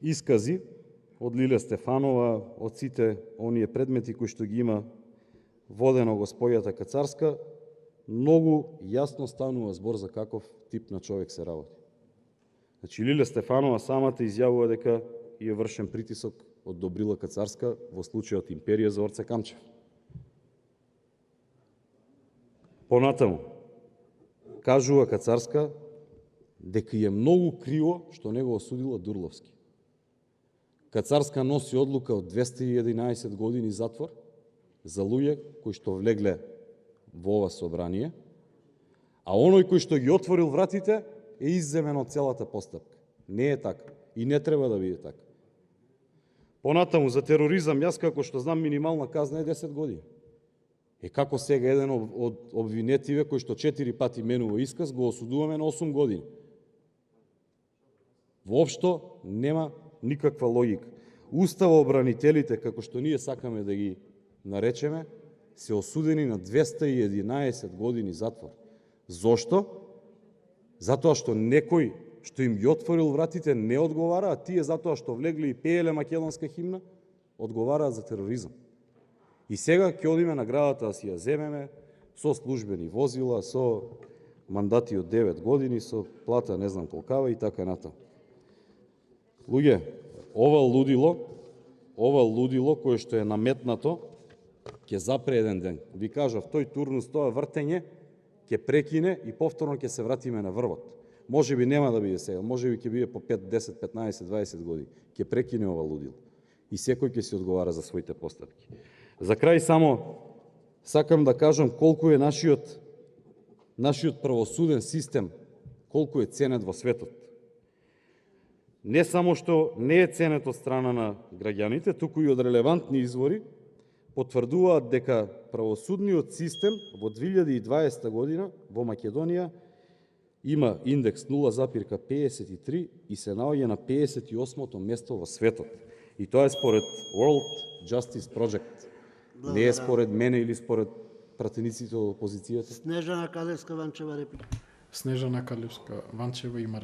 искази од Лиле Стефанова, од сите оние предмети кои што ги има водено госпојата Кацарска, многу јасно станува збор за каков тип на човек се работи. Значи, Лиле Стефанова самата изјавува дека е вршен притисок од Добрила Кацарска во случајот Империја за Орце Камчев. Понатаму, кажува Кацарска дека е многу криво што не го осудила Дурловски. Кацарска носи одлука од 211 години затвор за луѓе кои што влегле во ова собрание, а оној кој што ги отворил вратите е изземен од целата постапка. Не е така и не треба да биде така. Понатаму, за тероризам, јас како што знам, минимална казна е 10 години. Како сега еден од обвинетиве кој што 4 пати менува исказ, го осудуваме на 8 години. Воопшто нема никаква логика. Уставообранителите, како што ние сакаме да ги наречеме, се осудени на 211 години затвор. Зошто? Затоа што некој што им ги отворил вратите не одговара, а тие затоа што влегли и пееле македонска химна, одговараат за тероризам. И сега ќе одиме на градата да си ја земеме со службени возила, со мандати од 9 години, со плата не знам колкава и така натаму. Луѓе, ова лудило кое што е наметнато, ќе запре еден ден. Ви кажав, тој турнус, тоа вртење, ќе прекине и повторно ќе се вратиме на врвот. Може би нема да биде сега, може би ќе биде по 5, 10, 15, 20 години. Ќе прекине ова лудило. И секој ќе си одговара за своите постапки. За крај само сакам да кажам колку е нашиот правосуден систем, колку е ценет во светот. Не само што не е ценет од страна на граѓаните, туку и од релевантни извори потврдуваат дека правосудниот систем во 2020 година во Македонија има индекс 0,53 и се наоѓа на 58-то место во светот. И тоа е според World Justice Project. Не е според мене или според пратениците од опозицијата. Снежана Калевска-Ванчева реплика. Снежана Калевска-Ванчева има